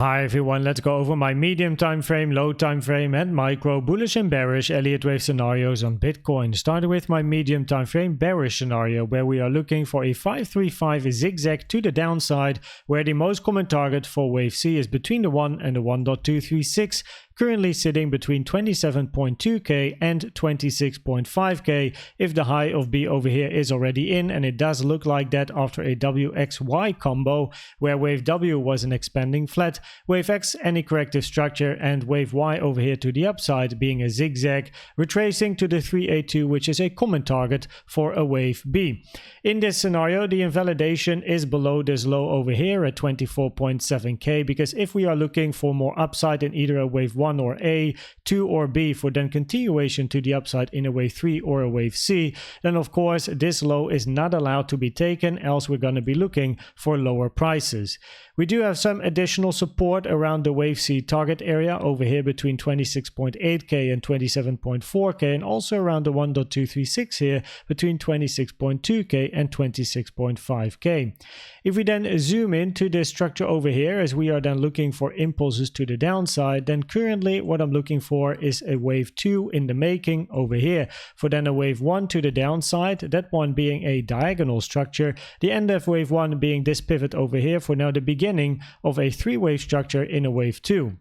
Hi everyone, let's go over my medium time frame, low time frame and micro bullish and bearish Elliott Wave scenarios on Bitcoin. Starting with my medium time frame bearish scenario, where we are looking for a 535 zigzag to the downside, where the most common target for wave C is between the 1 and the 1.236, currently sitting between 27.2k and 26.5k. If the high of B over here is already in, and it does look like that after a WXY combo, where wave W was an expanding flat, wave X any corrective structure, and wave Y over here to the upside being a zigzag, retracing to the 382, which is a common target for a wave B. In this scenario, the invalidation is below this low over here at 24.7k, because if we are looking for more upside in either a wave 1 or A, 2 or B, for then continuation to the upside in a wave 3 or a wave C, then of course this low is not allowed to be taken, else we're going to be looking for lower prices. We do have some additional support around the wave C target area over here between 26.8k and 27.4k, and also around the 1.236 here between 26.2k and 26.5k. If we then zoom into this structure over here, as we are then looking for impulses to the downside, then currently what I'm looking for is a wave 2 in the making over here, for then a wave 1 to the downside, that one being a diagonal structure, the end of wave 1 being this pivot over here, for now the beginning of a 3-wave structure in a wave 2.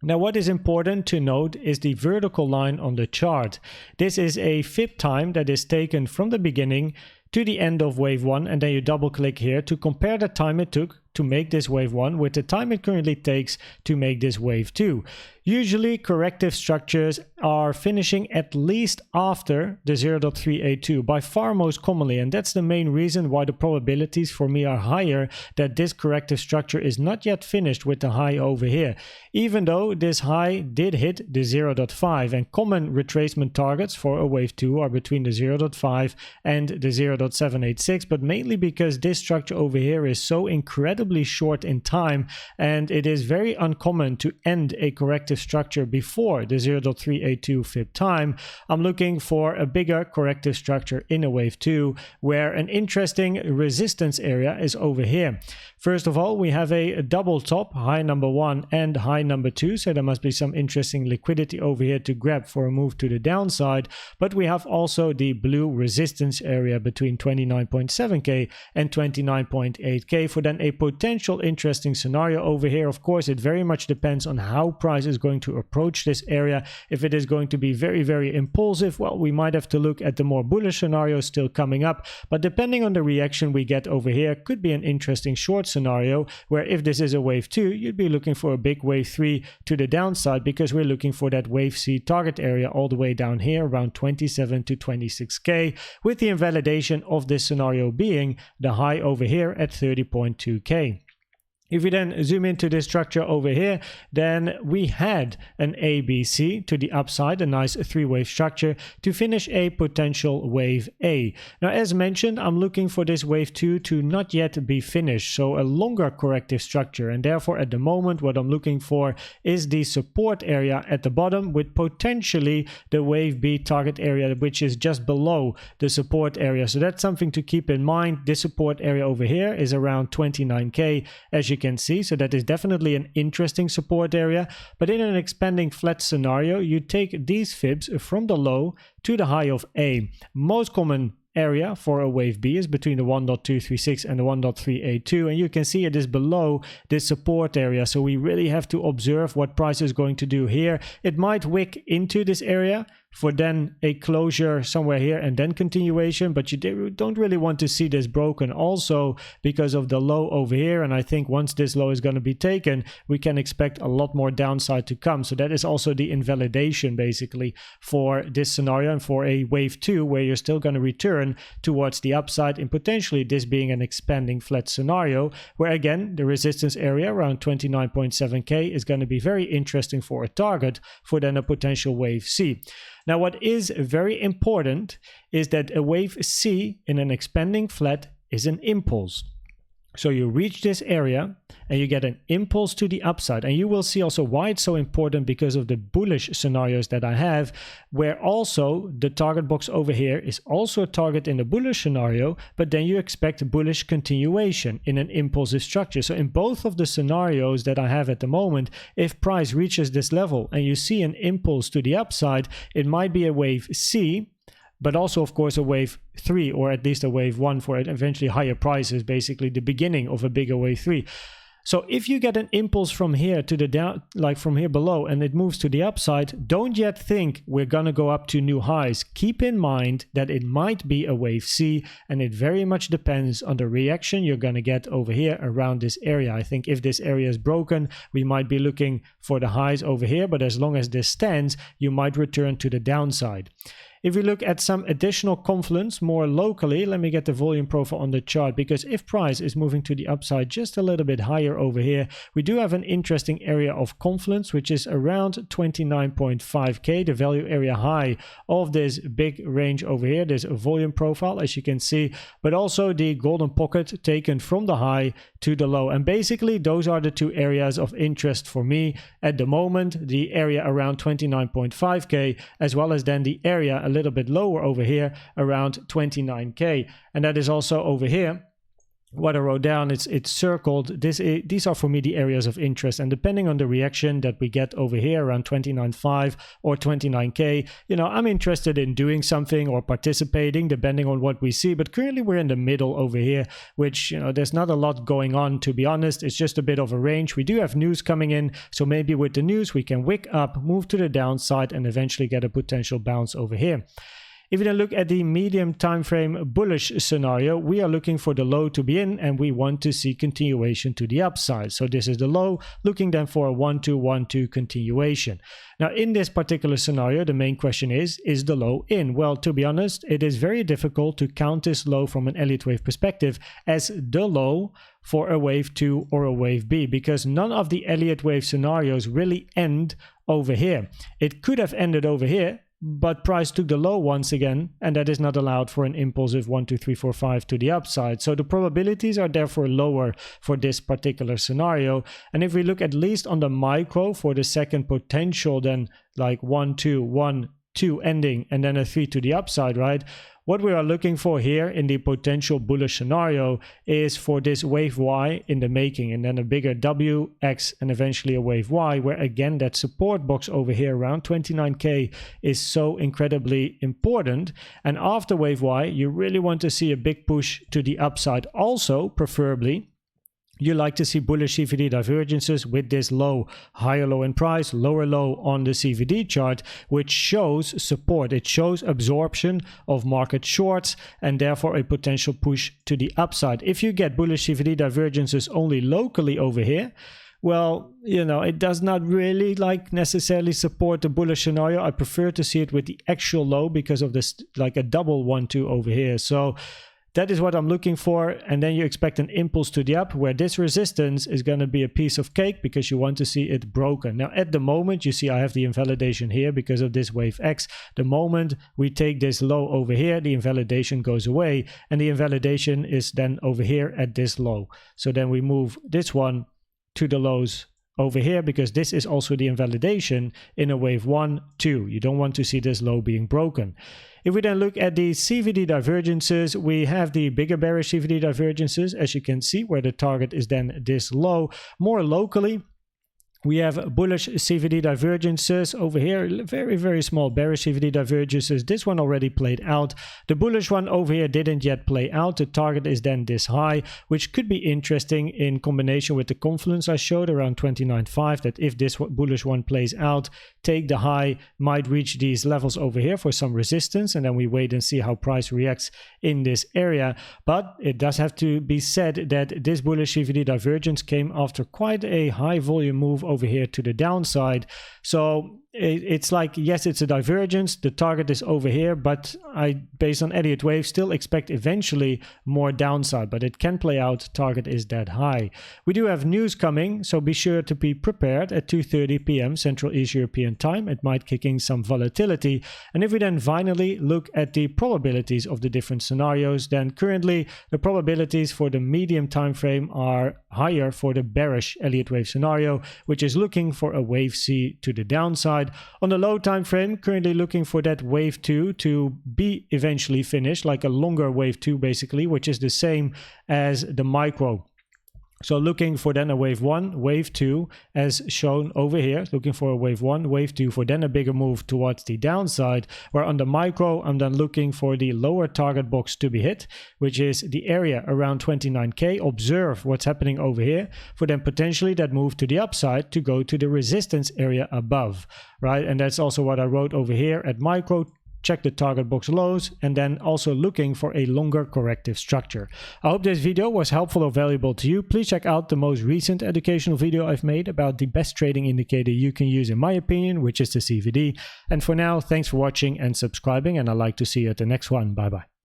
Now what is important to note is the vertical line on the chart. This is a fib time that is taken from the beginning to the end of wave 1, and then you double click here to compare the time it took to make this wave 1 with the time it currently takes to make this wave 2. Usually corrective structures are finishing at least after the 0.382, by far most commonly, and that's the main reason why the probabilities for me are higher that this corrective structure is not yet finished with the high over here, even though this high did hit the 0.5, and common retracement targets for a wave 2 are between the 0.5 and the 0.786, but mainly because this structure over here is so incredibly short in time, and it is very uncommon to end a corrective structure before the 0.382 fib time. I'm looking for a bigger corrective structure in a wave 2, where an interesting resistance area is over here. First of all, we have a double top, high number 1 and high number 2, so there must be some interesting liquidity over here to grab for a move to the downside, but we have also the blue resistance area between 29.7k and 29.8k for then a potential interesting scenario over here. Of course, it very much depends on how price is going to approach this area. If it is going to be very impulsive, well, we might have to look at the more bullish scenario still coming up, but depending on the reaction we get over here, could be an interesting short scenario, where if this is a wave 2, you'd be looking for a big wave 3 to the downside, because we're looking for that wave C target area all the way down here around 27 to 26k, with the invalidation of this scenario being the high over here at 30.2k. If we then zoom into this structure over here, then we had an ABC to the upside, a nice 3-wave structure to finish a potential wave A. Now, as mentioned, I'm looking for this wave 2 to not yet be finished, so a longer corrective structure, and therefore at the moment what I'm looking for is the support area at the bottom, with potentially the wave B target area, which is just below the support area. So that's something to keep in mind. This support area over here is around 29k, as you can see, so that is definitely an interesting support area. But in an expanding flat scenario, you take these fibs from the low to the high of A. Most common area for a wave B is between the 1.236 and the 1.382, and you can see it is below this support area, so we really have to observe what price is going to do here. It might wick into this area for then a closure somewhere here and then continuation, but you don't really want to see this broken also because of the low over here, and I think once this low is going to be taken, we can expect a lot more downside to come. So that is also the invalidation basically for this scenario and for a wave 2, where you're still going to return towards the upside, and potentially this being an expanding flat scenario, where again the resistance area around 29.7k is going to be very interesting for a target for then a potential wave C. Now, what is very important is that a wave C in an expanding flat is an impulse. So you reach this area and you get an impulse to the upside. And you will see also why it's so important because of the bullish scenarios that I have, where also the target box over here is also a target in the bullish scenario, but then you expect bullish continuation in an impulsive structure. So in both of the scenarios that I have at the moment, if price reaches this level and you see an impulse to the upside, it might be a wave C, but also, of course, a wave 3, or at least a wave 1 for eventually higher prices, basically the beginning of a bigger wave 3. So if you get an impulse from here to the down, like from here below, and it moves to the upside, don't yet think we're going to go up to new highs. Keep in mind that it might be a wave C, and it very much depends on the reaction you're going to get over here around this area. I think if this area is broken, we might be looking for the highs over here, but as long as this stands, you might return to the downside. If we look at some additional confluence more locally, let me get the volume profile on the chart, because if price is moving to the upside just a little bit higher over here, we do have an interesting area of confluence, which is around 29.5k, the value area high of this big range over here. There's a volume profile, as you can see, but also the golden pocket taken from the high to the low. And basically, those are the two areas of interest for me at the moment, the area around 29.5k, as well as then the area a little bit lower over here around 29k. And that is also over here what I wrote down. It's circled. These are for me the areas of interest, and depending on the reaction that we get over here around 29.5 or 29k, you know, I'm interested in doing something or participating depending on what we see. But currently we're in the middle over here, which, you know, there's not a lot going on, to be honest. It's just a bit of a range. We do have news coming in, so maybe with the news we can wick up, move to the downside, and eventually get a potential bounce over here. If you then look at the medium time frame bullish scenario, we are looking for the low to be in, and we want to see continuation to the upside. So this is the low, looking then for a 1-2-1-2 continuation. Now in this particular scenario, the main question is the low in? Well, to be honest, it is very difficult to count this low from an Elliott Wave perspective as the low for a wave 2 or a wave B, because none of the Elliott Wave scenarios really end over here. It could have ended over here, but price took the low once again, and that is not allowed for an impulsive 1, 2, 3, 4, 5 to the upside. So the probabilities are therefore lower for this particular scenario. And if we look at least on the micro for the second potential, then like 1, 2, 1, 2 ending, and then a 3 to the upside, right? What we are looking for here in the potential bullish scenario is for this wave Y in the making, and then a bigger W, X, and eventually a wave Y, where again that support box over here around 29k is so incredibly important. And after wave Y, you really want to see a big push to the upside. Also, preferably, you like to see bullish CVD divergences with this low, higher low in price, lower low on the CVD chart, which shows support. It shows absorption of market shorts and therefore a potential push to the upside. If you get bullish CVD divergences only locally over here, well, you know, it does not really like necessarily support the bullish scenario. I prefer to see it with the actual low because of this, like a double 1-2 over here. So that is what I'm looking for. And then you expect an impulse to the up, where this resistance is going to be a piece of cake because you want to see it broken. Now, at the moment, you see I have the invalidation here because of this wave X. The moment we take this low over here, the invalidation goes away, and the invalidation is then over here at this low. So then we move this one to the lows over here, because this is also the invalidation in a wave 1, 2. You don't want to see this low being broken. If we then look at the CVD divergences, we have the bigger bearish CVD divergences, as you can see, where the target is then this low. More locally, we have bullish CVD divergences over here, very, very small bearish CVD divergences. This one already played out. The bullish one over here didn't yet play out. The target is then this high, which could be interesting in combination with the confluence I showed around 29.5, that if this bullish one plays out, take the high, might reach these levels over here for some resistance, and then we wait and see how price reacts in this area. But it does have to be said that this bullish CVD divergence came after quite a high volume move over here to the downside. So it's like, yes, it's a divergence, the target is over here, but I, based on Elliott Wave, still expect eventually more downside, but it can play out, target is that high. We do have news coming, so be sure to be prepared at 2:30 p.m. Central East European time. It might kick in some volatility. And if we then finally look at the probabilities of the different scenarios, then currently the probabilities for the medium time frame are higher for the bearish Elliott Wave scenario, which is looking for a wave C to the downside. On the low time frame, currently looking for that wave 2 to be eventually finished, like a longer wave 2 basically, which is the same as the micro. So looking for then a wave 1, wave 2, as shown over here, looking for a wave 1, wave 2, for then a bigger move towards the downside, where on the micro, I'm then looking for the lower target box to be hit, which is the area around 29K. Observe what's happening over here, for then potentially that move to the upside to go to the resistance area above, right? And that's also what I wrote over here at micro. Check the target box lows, and then also looking for a longer corrective structure. I hope this video was helpful or valuable to you. Please check out the most recent educational video I've made about the best trading indicator you can use in my opinion, which is the CVD. And for now, thanks for watching and subscribing, and I'd like to see you at the next one. Bye bye.